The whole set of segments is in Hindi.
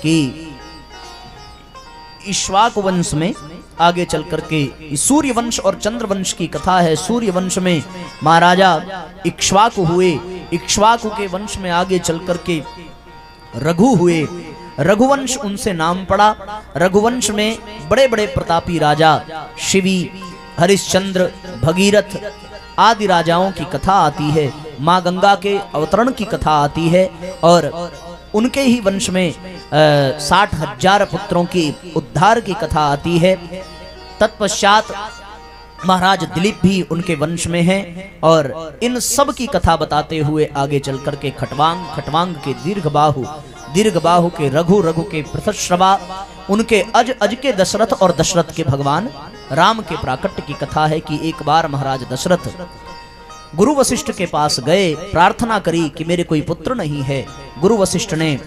कि इक्ष्वाकु वंश में आगे चल करके सूर्य वंश और चंद्र वंश की कथा है। सूर्य वंश में महाराजा इक्ष्वाकु हुए, इक्ष्वाकु के वंश में आगे चल करके रघु हुए, रघुवंश उनसे नाम पड़ा। रघुवंश में बड़े बड़े प्रतापी राजा शिवी, हरिश्चंद्र, भगीरथ आदि राजाओं की कथा आती है। माँ गंगा के अवतरण की कथा आती है और उनके ही वंश में 60,000 पुत्रों की उद्धार की कथा आती है। तत्पश्चात महाराज दिलीप भी उनके वंश में हैं और इन सब की कथा बताते हुए आगे चल करके खटवांग, खटवांग के दीर्घबाहु, दीर्घबाहु के रघु, रघु के पृथश्रवा, उनके अज, अज के दशरथ और दशरथ के भगवान राम के प्राकट्य की कथा है कि एक बार महाराज दशरथ गुरु वशिष्ठ के पास गए, प्रार्थना करी कि मेरे कोई पुत्र नहीं है। गुरु वशिष्ठ ने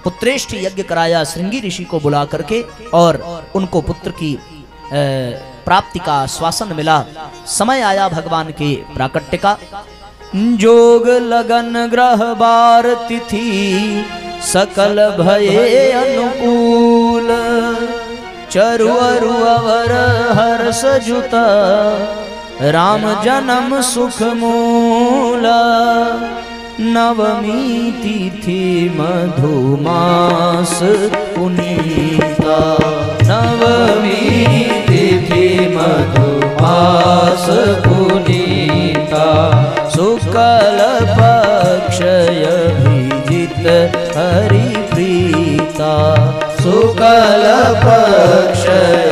पुत्रेष्ठ यज्ञ कराया श्रृंगी ऋषि को बुला करके और उनको पुत्र की प्राप्ति का आश्वासन मिला। समय आया भगवान के प्राकट्य का। जोग लगन ग्रह बार तिथि सकल भये अनुकूल, चरु अरु अवर हर्ष जुता राम जन्म सुख मूला। नवमी तिथि मधुमास पुनीता, नवमी तिथि मधुमास पुनीता। शुक्ल पक्ष अभिजित हरि प्रीता, शुक्ल पक्ष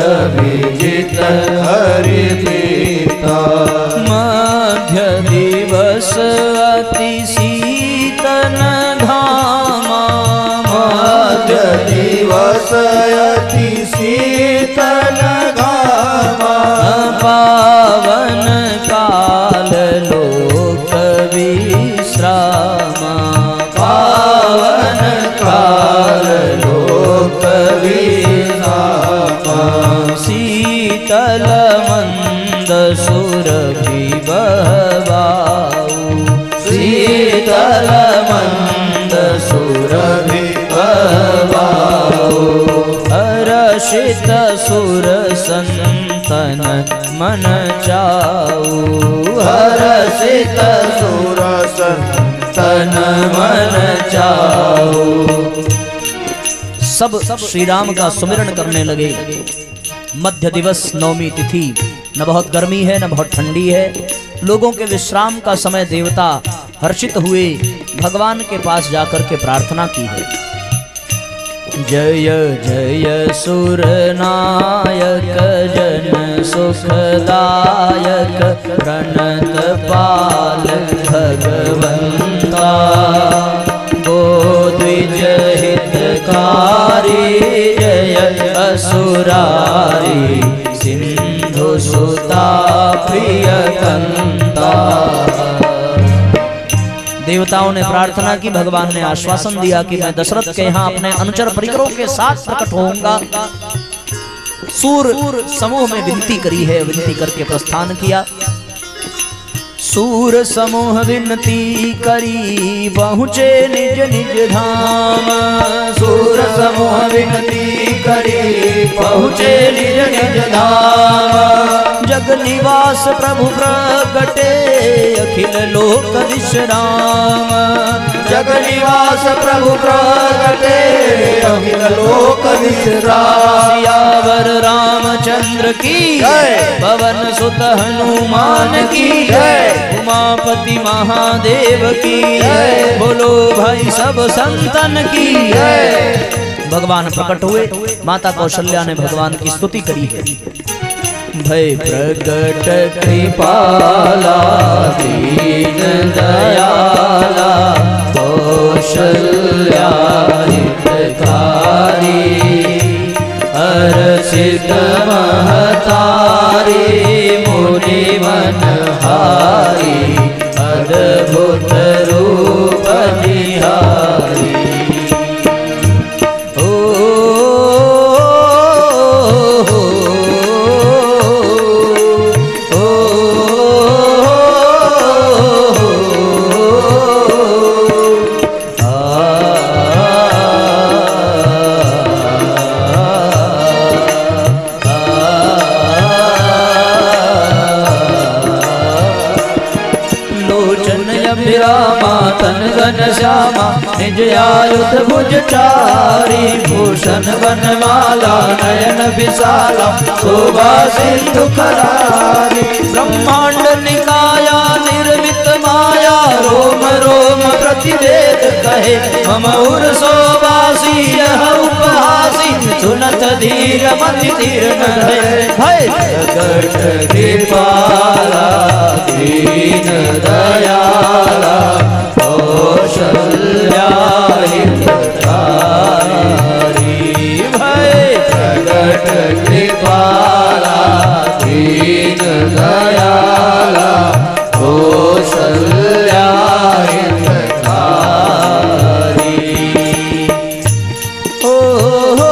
अभिजित हरि प्रीता। मध्य दिवस अति शीतन धामा, मध्य दिवस अति शीतन धामा। पावन काल लोक विश्रामा, पावन काल लोक विश्रामा। शीतल मंद सुरभि बहवाऊ, शीतल मंद सुरभि बहवाऊ। हर्षित सुर संतन मन चाऊ, हर्षित सुर संतन मन चाऊ। सब श्री राम का सुमिरन करने लगे। मध्य दिवस नवमी तिथि, न बहुत गर्मी है न बहुत ठंडी है, लोगों के विश्राम का समय। देवता हर्षित हुए, भगवान के पास जाकर के प्रार्थना की है। जय जय सुर नायक जन सुखदायक, प्रणत पाल भगवंता। गोद्विज हितकारी जय असुरारी, सिंधु सुता प्रिय कंता। देवताओं ने प्रार्थना की, भगवान ने आश्वासन दिया कि मैं दशरथ के यहाँ अपने अनुचर परिकरों के साथ प्रकट होऊंगा। सूर समूह में विनती करी है, विनती करके प्रस्थान किया। सूर समूह विनती करी पहुँचे निज निज धाम, सूर समूह विनती करी पहुँचे निज निज धाम। जग निवास प्रभु प्रगटे अखिल लोक विश्राम, जग निवास प्रभु प्रगटे अखिल लोक विश्राम। सियावर रामचंद्र की जय, पवन सुत हनुमान की जय, उमापति महादेव की जय। बोलो भाई सब संतन की जय। भगवान प्रकट हुए, माता कौशल्या ने भगवान की स्तुति करी है। भय प्रगट कृपाला दीन दयाला, कौशल्या हितकारी। हर्षित महतारी मुनि मनहारी, अद्भुत रूप निहारी। घन श्यामा निज आयुध भुज चारी भूषण वनमाला नयन विशाला शोभा सिंधु करारी ब्रह्मांड निकाया निर्मित माया रोम रोम प्रतिवेद कहे मम उर शोभासी यह उपहासी सुनत धीर मति धीर भय प्रकट कृपाला दीन दयाला कौशल्या हितकारी भय प्रकट कृपाला दीन दयाला कौशल्या हितकारी ओ हो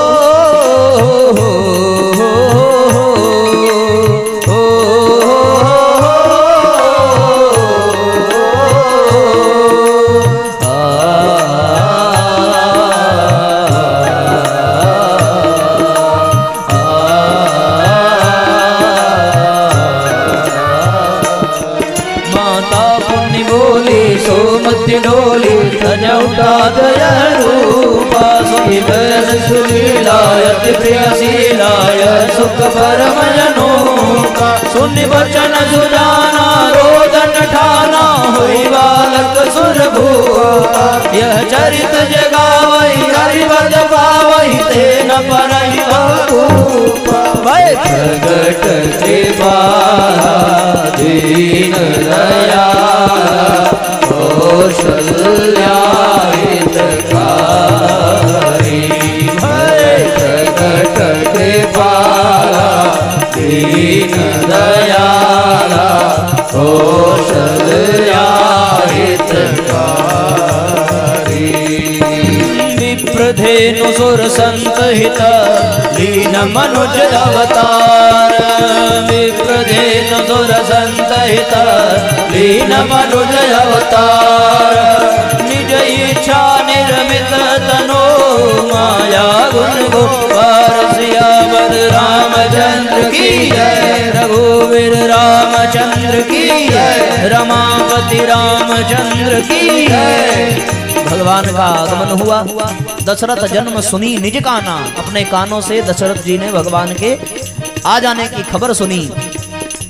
डोली सजौटा दया रूपा सुखिबन सुलीलायत प्रियशीलाय सुख परम जनोका सुनि वचन सुजाना रोदन ठाना हुई बालक सुरभूपा यह चरित जगावई हरिपद पावई तेन परई भूपा भय प्रगट कृपाला दीन दयाला कौशल्या हितकारी भय प्रकट कृपाला दीन दयाला कौशल्या हितकारी विप्रधेनु सुर संतहित लीन मनुज अवतार विप्रधेनु सुर संतहित लीन मनुज अवतार निज इच्छा निर्मित तनो माया गुण गोपार सियावर रामचंद्र की जय रघुवीर रामचंद्र की जय रमापति रामचंद्र की जय। भगवान का आगमन हुआ। दशरथ जन्म सुनी निज काना, अपने कानों से दशरथ जी ने भगवान के आ जाने की खबर सुनी।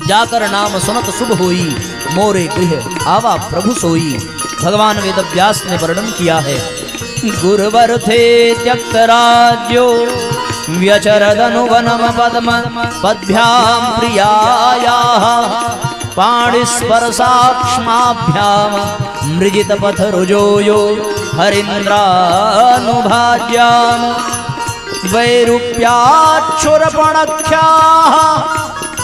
जाकर नाम सुनत शुभ होई, मोरे गृह आवा प्रभु सोई। भगवान वेदव्यास ने वर्णन किया है। गुरुवर थे त्यक्त राज्यो व्यचरदनु वनम पद्म पद्भ्याम प्रियायाः पाणिस्पर्शाक्ष्माभ्याम मृजित पथ रुजोयो हरीन्द्रानुभाज्याम वैरूप्याक्षुरपणख्याः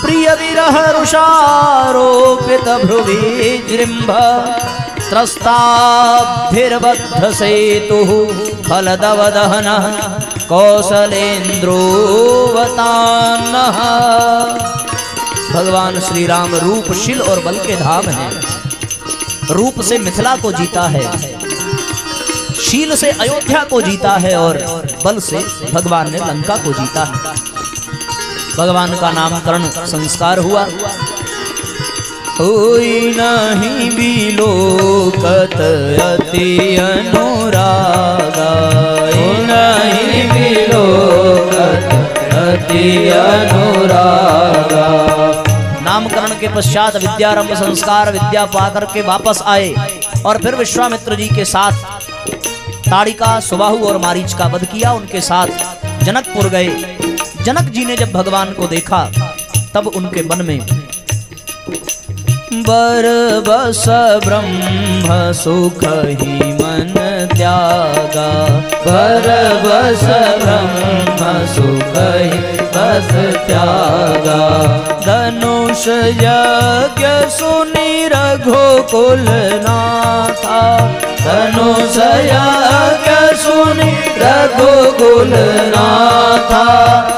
प्रिय विरह रुषारोपित भ्रुवि जृम्भ त्रस्ताभिर्बद्ध सेतुः फलदवदहनः कौशलेन्द्रोवतान्नः। भगवान श्री राम रूपशील और बल के धाम हैं। रूप से मिथिला को जीता है, शील से अयोध्या को जीता है और बल से भगवान ने लंका को जीता है। भगवान का नामकरण संस्कार हुआ। होई नहीं बिलोकत अति अनुरागा, नहीं बिलोकत अति अनुरागा। नामकरण के पश्चात विद्यारंभ संस्कार विद्या पाकर के वापस आए और फिर विश्वामित्र जी के साथ ताड़िका सुबाहु और मारीच का वध किया। उनके साथ जनकपुर गए। जनक जी ने जब भगवान को देखा तब उनके मन में बरबस ब्रह्म सुख ही मन त्यागा, बरबस ब्रह्म सुख ही बस त्यागा। धनुष यज्ञ सुनि रघुकुल नाथा, धनुष यज्ञ सुनि रघुकुल नाथा।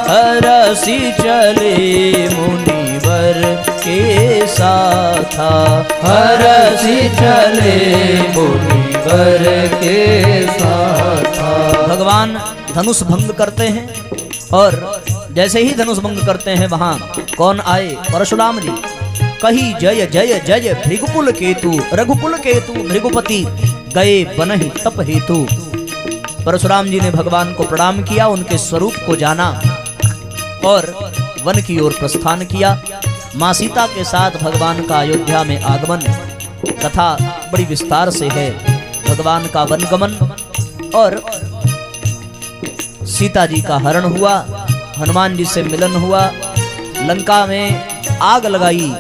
हरसि चले मुनिवर के साथा, हरसि चले मुनिवर के साथा। भगवान धनुष भंग करते हैं और जैसे ही धनुष भंग करते हैं वहां कौन आए? परशुराम जी। कही जय जय जय भृगुकुल केतु, रघुकुल केतु भृगुपति गए बनहि तप हेतु। परशुराम जी ने भगवान को प्रणाम किया, उनके स्वरूप को जाना और वन की ओर प्रस्थान किया। मां सीता के साथ भगवान का अयोध्या में आगमन, कथा बड़ी विस्तार से है। भगवान का वनगमन और सीता जी का हरण हुआ, हनुमान जी से मिलन हुआ, लंका में आग लगाई,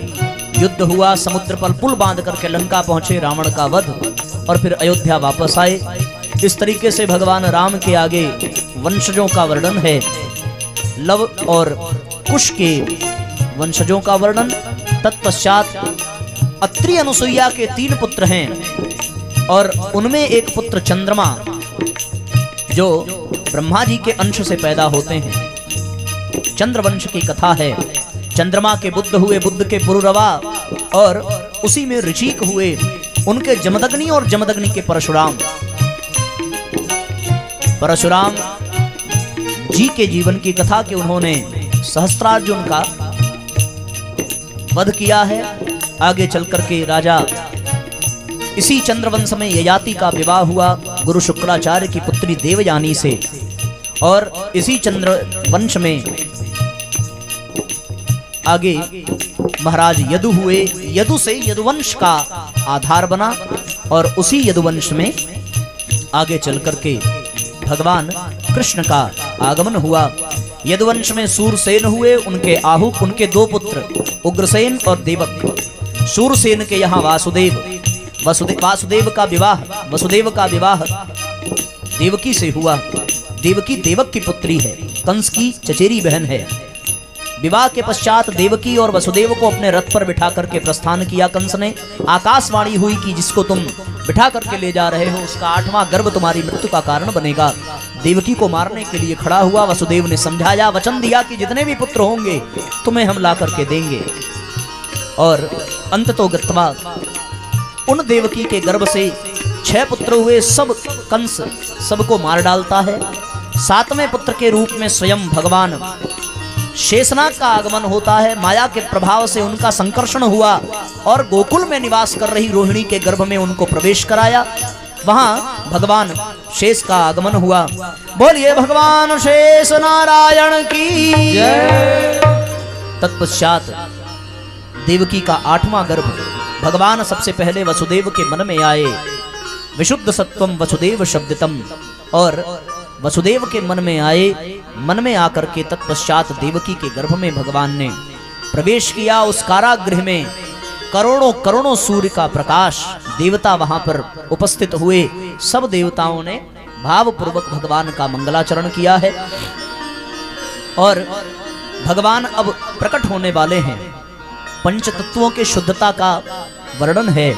युद्ध हुआ, समुद्र पर पुल बांध करके लंका पहुंचे, रावण का वध, और फिर अयोध्या वापस आए। इस तरीके से भगवान राम के आगे वंशजों का वर्णन है। लव और कुश के वंशजों का वर्णन। तत्पश्चात अत्रि अनुसुईया के 3 पुत्र हैं और उनमें एक पुत्र चंद्रमा जो ब्रह्मा जी के अंश से पैदा होते हैं। चंद्रवंश की कथा है। चंद्रमा के बुद्ध हुए, बुद्ध के पुरुरवा, और उसी में ऋषिक हुए, उनके जमदग्नि और जमदग्नि के परशुराम। परशुराम जी के जीवन की कथा कि उन्होंने सहस्त्रार्जुन का वध किया है। आगे चल करके राजा इसी चंद्रवंश में ययाति का विवाह हुआ गुरु शुक्राचार्य की पुत्री देवयानी से, और इसी चंद्रवंश में आगे महाराज यदु हुए। यदु से यदुवंश का आधार बना और उसी यदुवंश में आगे चल करके भगवान कृष्ण का आगमन हुआ। यदुवंश में सूरसेन हुए, उनके आहुक, उनके 2 पुत्र उग्रसेन और देवक। सूरसेन के यहाँ वासुदेव का विवाह देवकी से हुआ। देवकी देवक की पुत्री है, कंस की चचेरी बहन है। विवाह के पश्चात देवकी और वसुदेव को अपने रथ पर बिठा करके प्रस्थान किया कंस ने। आकाशवाणी हुई कि जिसको तुम बिठा करके ले जा रहे हो उसका 8वां गर्भ तुम्हारी मृत्यु का कारण बनेगा। देवकी को मारने के लिए खड़ा हुआ। वसुदेव ने समझाया, वचन दिया कि जितने भी पुत्र होंगे तुम्हें हम ला करके देंगे। और अंततोगत्वा उन देवकी के गर्भ से 6 पुत्र हुए। सब कंस सबको मार डालता है। 7वें पुत्र के रूप में स्वयं भगवान शेषनाग का आगमन होता है। माया के प्रभाव से उनका संकर्षण हुआ और गोकुल में निवास कर रही रोहिणी के गर्भ में उनको प्रवेश कराया। वहां भगवान शेष का आगमन हुआ। बोलिए भगवान शेष नारायण की जय। तत्पश्चात देवकी का 8वां गर्भ भगवान सबसे पहले वसुदेव के मन में आए। विशुद्ध सत्वम वसुदेव शब्दितम, और वसुदेव के मन में आए। मन में आकर के तत्पश्चात देवकी के गर्भ में भगवान ने प्रवेश किया। उस कारागृह में करोड़ों करोड़ों सूर्य का प्रकाश, देवता वहां पर उपस्थित हुए। सब देवताओं ने भावपूर्वक भगवान का मंगलाचरण किया है। और भगवान अब प्रकट होने वाले हैं। पंच तत्वों के शुद्धता का वर्णन है।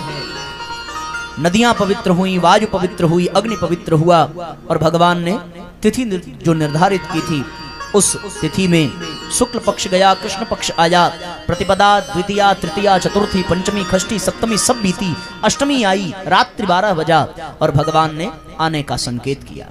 नदियां पवित्र हुई, वायु पवित्र हुई, अग्नि पवित्र हुआ, और भगवान ने तिथि जो निर्धारित की थी उस तिथि में शुक्ल पक्ष गया, कृष्ण पक्ष आया, प्रतिपदा, द्वितीया, तृतीया, चतुर्थी, पंचमी, षष्ठी, सप्तमी सब बीती, अष्टमी आई, रात्रि 12 बजा और भगवान ने आने का संकेत किया।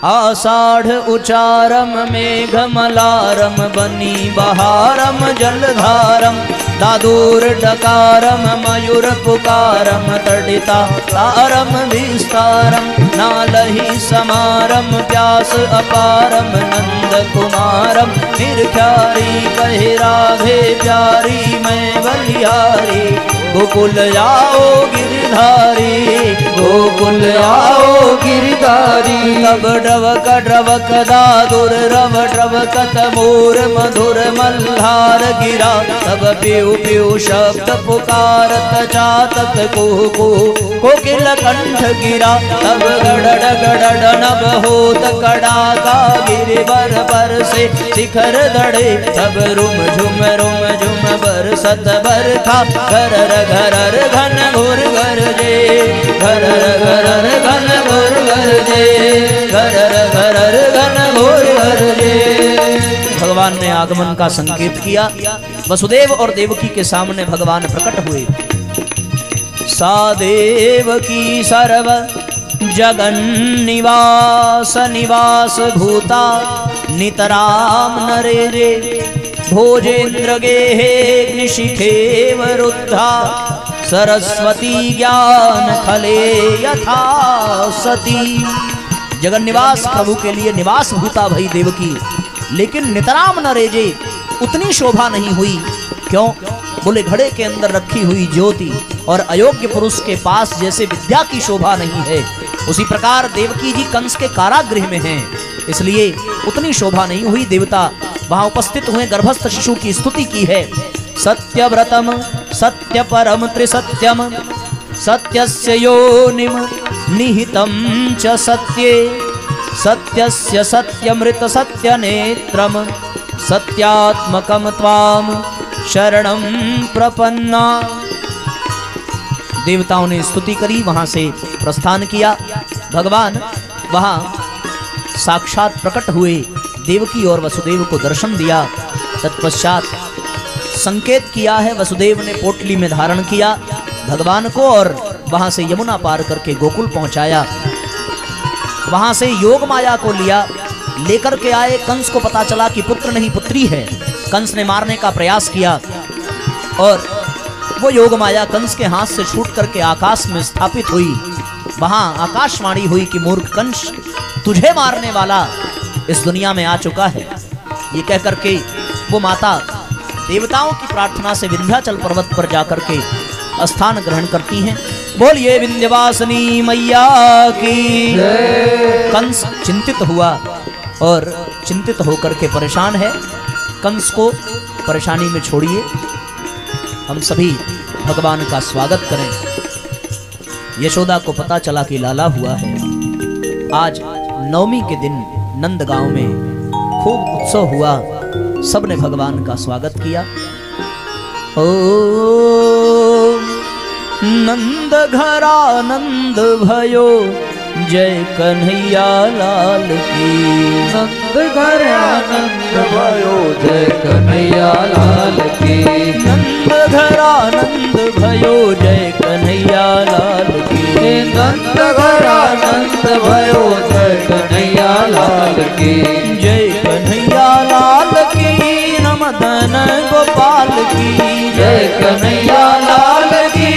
आषाढ़ उचारम मेघमलारम बनी बहारम जलधारम दादूर डकारम मयूर पुकारम तडिता तारम विस्तारम नालहि समारम प्यास अपारम नंद कुमारम निर्ख्यारी कहे राधे प्यारी मैं बलिहारी गोकुल आओ गिरधारी गोकुल आओ गिरधारी। तब ड्रवक ड्रवक दादुर रव ड्रवकत मोर मधुर मल्हार गिरा। तब प्यू प्यू शब्द पुकारत चातक कुहू कोकिल कंठ गिरा। तब गड़ड गड़ड नभ होत कड़ाका गिरिवर पर से शिखर दड़े। तब रुम झुम बरसत बरखा घरर घरर घन घोर गरजे घरर घरर घन घोर गरजे घरर घरर घन घोर गरजे। भगवान ने आगमन का संकेत किया। वसुदेव और देवकी के सामने भगवान प्रकट हुए। सा देवकी सर्व जगन निवास निवास भूता नितराम नरे रे भोजेन्द्र गेहे निशिखेव रुद्धा सरस्वती ज्ञान खले यथा सती। जगन निवास प्रभु के लिए निवास भूता भई देवकी, लेकिन नितराम न रेजे उतनी शोभा नहीं हुई। क्यों? बोले घड़े के अंदर रखी हुई ज्योति और अयोग्य पुरुष के पास जैसे विद्या की शोभा नहीं है, उसी प्रकार देवकी जी कंस के कारागृह में हैं, इसलिए उतनी शोभा नहीं हुई। देवता वहां उपस्थित हुए, गर्भस्थ शिशु की स्तुति की है। सत्यव्रतम सत्य परम त्रिसत्यम सत्यस्य योनिम निहितम च सत्ये सत्यस्य सत्यमृत सत्यनेत्रम सत्यात्मकम त्वाम शरणम प्रपन्ना। देवताओं ने स्तुति करी, वहां से प्रस्थान किया। भगवान वहां साक्षात प्रकट हुए, देवकी और वसुदेव को दर्शन दिया। तत्पश्चात संकेत किया है, वसुदेव ने पोटली में धारण किया भगवान को और वहां से यमुना पार करके गोकुल पहुंचाया। वहां से योग माया को लिया, लेकर के आए। कंस को पता चला कि पुत्र नहीं पुत्री है। कंस ने मारने का प्रयास किया और वो योग माया कंस के हाथ से छूट करके आकाश में स्थापित हुई। वहां आकाशवाणी हुई कि मूर्ख कंस, तुझे मारने वाला इस दुनिया में आ चुका है। ये कह करके वो माता देवताओं की प्रार्थना से विंध्याचल पर्वत पर जाकर के स्थान ग्रहण करती हैं। बोलिए विंध्यवासिनी मैया की। कंस चिंतित हुआ और चिंतित होकर के परेशान है। कंस को परेशानी में छोड़िए, हम सभी भगवान का स्वागत करें। यशोदा को पता चला कि लाला हुआ है। आज नवमी के दिन नंदगांव में खूब उत्सव हुआ, सबने भगवान का स्वागत किया। ओ नंद घरा नंद भयो जय कन्हैया लाल की। नंद घरा नंद भयो जय कन्हैया लाल की। नंद घरा नंद भयो जय कन्हैया लाल की। नंद घरा नंद भयो जय कन्हैया लाल की। जय कन्हैया लाल की मदन गोपाल की। जय कन्हैया लाल की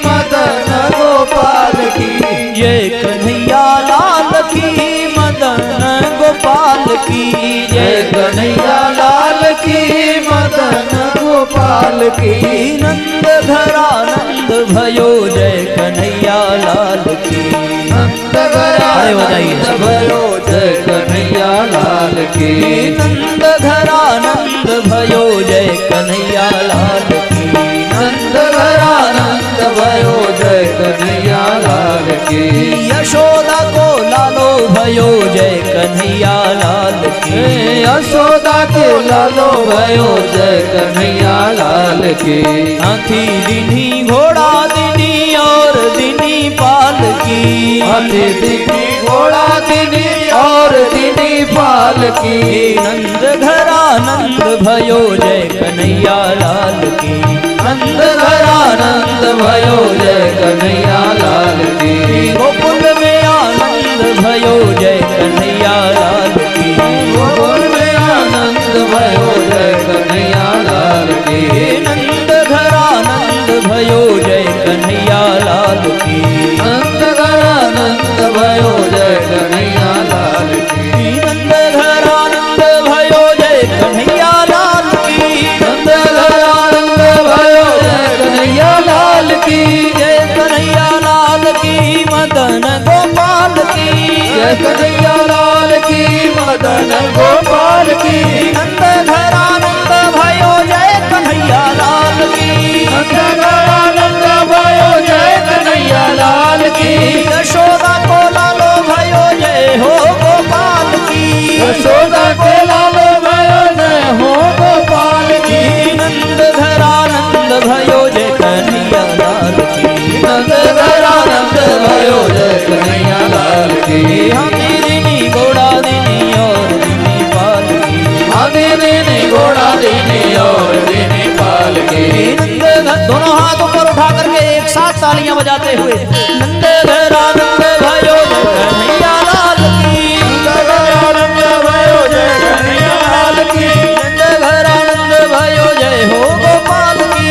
मदन गोपाल की। जय कन्हैया लाल की मदन गोपाल की। जय कन्हैया लाल की मदन गोपाल की। नंद घरा नंद भयो जय कन्हैया लाल की। नंद घरा नंद भयो जय कन्हैया लाल की। नंद घरा नंद भयो जय कन्हैया लाल की। नंद घरा नंद भयो जय कन्हैया लाल की। यशोदा को लालो भयो जय कन्हैया लाल की। यशोदा के लालो भयो जय कन्हैया लाल की। हाथी दिनी घोड़ा दिनी और दिनी पाल की। हाथी दिनी घोड़ा दिनी और दिनी पाल की। नंद घरा नंद भयो जय कन्हैया लाल की। नंद घरा नंद भयो जय कन्हैया लाल की। गोकुल में आनंद भयो जय कन्हैया लाल की। गोकुल में आनंद भयो जय कन्हैया लाल की। नंद घरा नंद भयो जय कन्हैया लाल की। नंद घरा नंद भयो जय कन्हैया लाल की। नंद घरा नंद भयो जय कन्हैया लाल की। नंद घरा नंद भयो जय कन्हैया लाल की। जय कन्हैया लाल की मदन गोपाल की। जय कन्हैया लाल की मदन गोपाल की। नंद घरा नंद भयो जय कन्हैया लाल की। नंद घरा नंद भयो जय कन्हैया लाल की। यशोदा को लालो भयो जय हो गोपाल की। यशोदा के लालो भयो जय हो गोपाल की। नंद घरा नंद भयो जय कन्हैया लाल की। नंद घरा नंद भयो जय कन्हैया लाल की। हाथी दिनी घोड़ा दिनी और दिनी पाल की। हाथी दिनी घोड़ा दिनी और दिनी पाल की। नंद दोनों हाथ ऊपर उठा करके एक साथ तालियां बजाते हुए नंद घरा नंद भयो जय कन्हैया लाल की। नंद घरा नंद भयो जय कन्हैया लाल की। नंद घरा नंद भयो जय हो गोपाल की।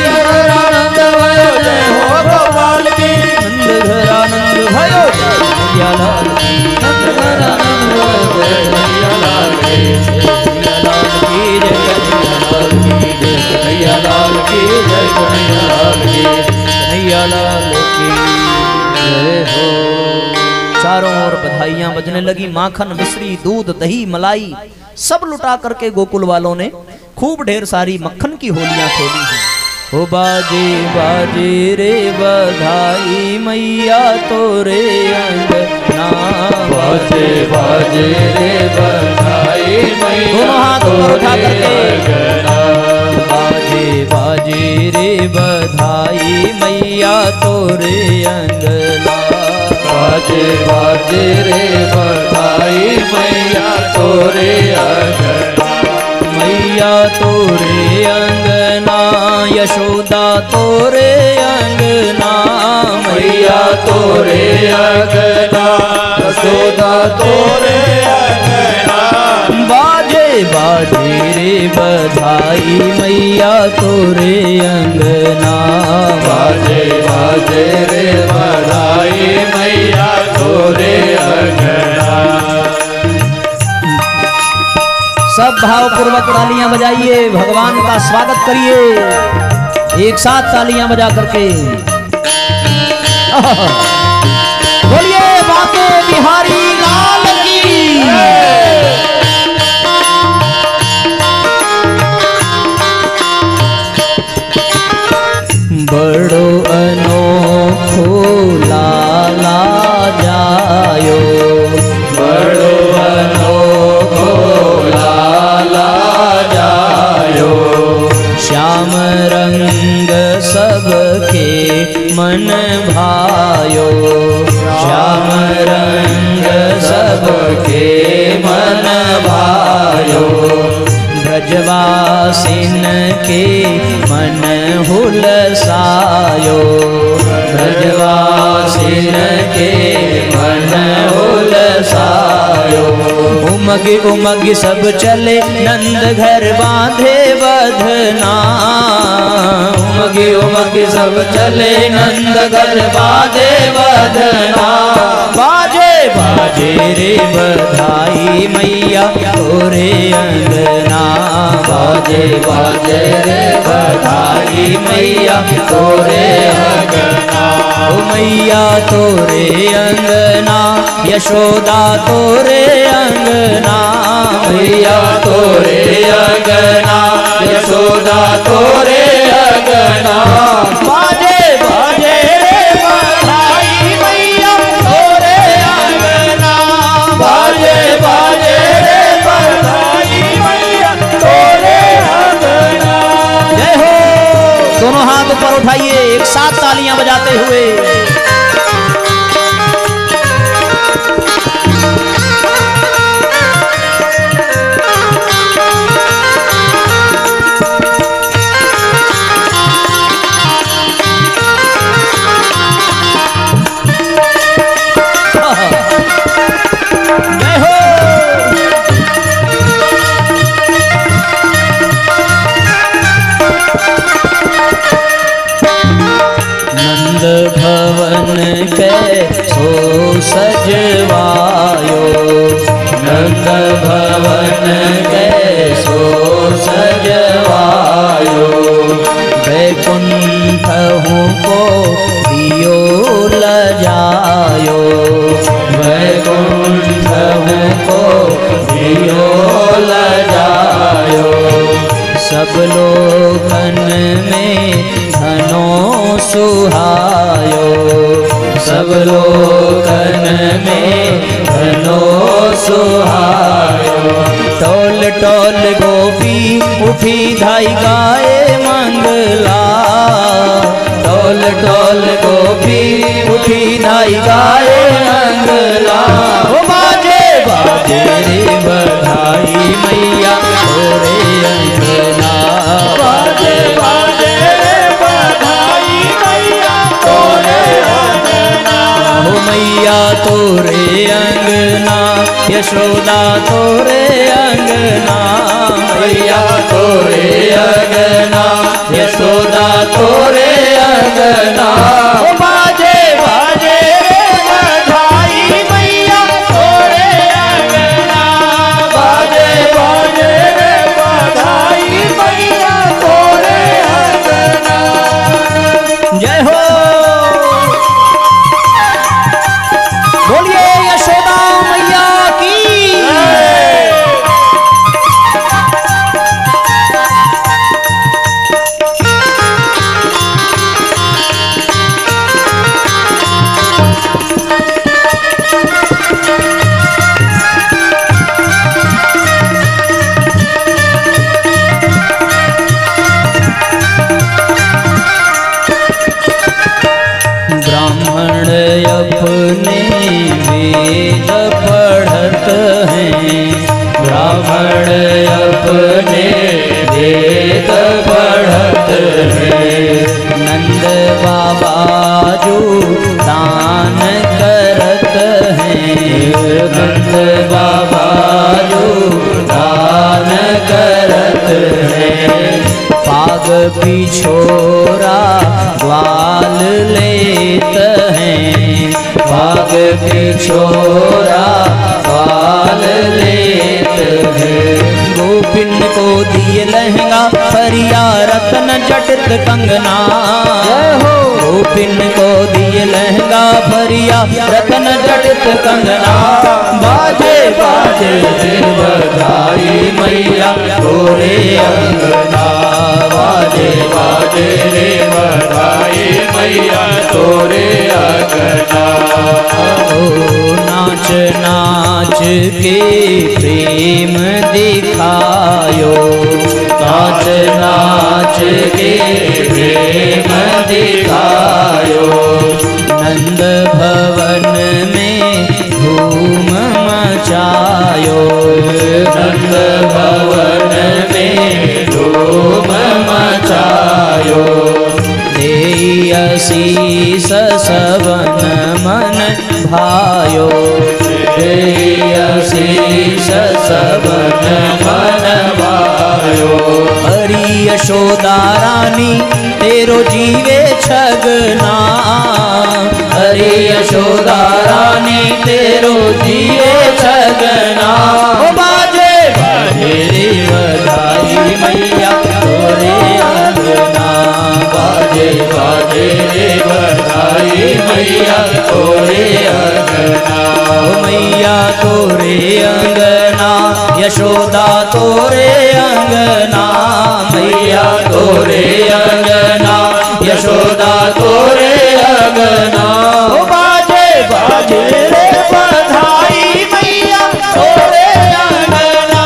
नंद घरा नंद भयो जय हो लाल की जय हो। चारों ओर बधाइयां बजने लगी। माखन मिश्री दूध दही मलाई सब लुटा करके गोकुल वालों ने खूब ढेर सारी मक्खन की होलियां खेली हैं। ओ बाजे बाजे रे बधाई मैया तोरे अंगना, बाजे बाजे रे बधाई मैया दोनों हाथ ऊपर उठा करके बाजे बाजे रे बधाई मैया तोरे अंगना, बाजे बाजे रे बधाई मैया तोरे अंगना, मैया तोरे अंगना यशोदा तोरे अंगना, मैया तोरे अंगना यशोदा तोरे अंगना, बाजे बाजे रे बधाई मैया तोरे अंगना, बाजे बाजे रे बधाई मैया तोरे अंगना। सब भाव पूर्वक तालियां बजाइए, भगवान का स्वागत करिए एक साथ तालियां बजा करके। बोलिए बाके बिहारी लाल की। बड़ो अनोखो लाला जायो, बड़ो अनोखो लाला जायो, श्याम रंग सबके मन भायो, श्याम रंग सबके मन भायो, ब्रजवासिन के मन हुलसायो, ब्रजवासिन के मन हुलसायो, उमग उमग सब चले नंद घर बांधे बधना, उमग उमग सब चले नंद घर बाजे बधना, बाजे बाजे रे बधाई मैया तोरे अंगना, बाजे बाजे रे बधाई मैया तोरे अंगना, ओ मैया तोरे अंगना यशोदा तोरे अंगना, मैया तोरे अंगना यशोदा तोरे अंगना, बाजे बाजे रे बधाई मैया तोरे अंगना, बाजे बाजे रे बधाई मैया तोरे अंगना। जय हो। दोनों हाथ ऊपर उठाइए एक साथ तालियां बजाते हुए। जय हो। नंद भवन के सो सजवायो, नंद भवन के सो सजवायो, वैकुंठ को दियो लजायो, वैकुंठ को दियो लजायो, सब लोकन में धनो सुहायो, सब लोकन में धनो सुहायो, टोल टोल गोपी उठी धाई गाए मंगला, टोल टोल गोपी उठी धाई गाए मंगला, ओ बाजे बाजे रे बधाई मैया तोरे अंगना, बाजे बाजे रे बधाई मैया तोरे अंगना, ओ मैया तोरे अंगना यशोदा तोरे अंगना, मैया तोरे अंगना यशोदा तोरे अंगना, ओ बाजे बाजे रे बधाई मैया तोरे अंगना, बाजे बाजे रे बधाई मैया तोरे अंगना। जय हो। ब्राह्मण अपने वेद पढ़त हैं। नंद बाबा जो दान करत हैं। नंद बाबा जो दान करत हैं। पाग पिछोरा ग्वाल लेत हैं। पाग पिछोरा ग्वाल लेत हैं। गोपिन को दिए लहंगा फरिया रतन जटित कंगना। गोपिन को दिए लहंगा फरिया रतन जटित कंगना। बाजे बाजे रे बधाई मैया तोरे अंगना। बाजे बाजे रे बधाई मैया तोरे अंगना। नाच नाच के प्रेम दिखायो। नाच नाच के प्रेम दिखायो। नंद भवन में धूम मचायो। नंद भवन में धूम मचायो। देई आशीष सबन मन भायो। देई आशीष सबन मन भायो। हरि यशोदा रानी तेरो जीवे छगना। हरि यशोदा रानी तेरो जीवे छगना। ओ बाजे बाजे रे बधाई मैया तोरे अंगना। बाजे बाजे रे बधाई मैया तोरे अंगना। ओ मैया तोरे अंगना यशोदा तोरे अंगना। मैया तोरे अंगना यशोदा तोरे अंगना। ओ बाजे बाजे रे बधाई मैया तोरे अंगना।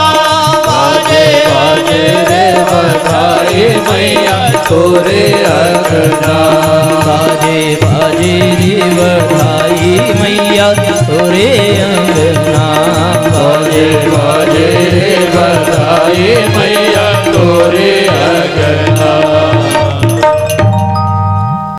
बाजे बाजे रे बधाई मैया तोरे अंगना। बाजे बाजे रे बधाई मैया तोरे अंगना।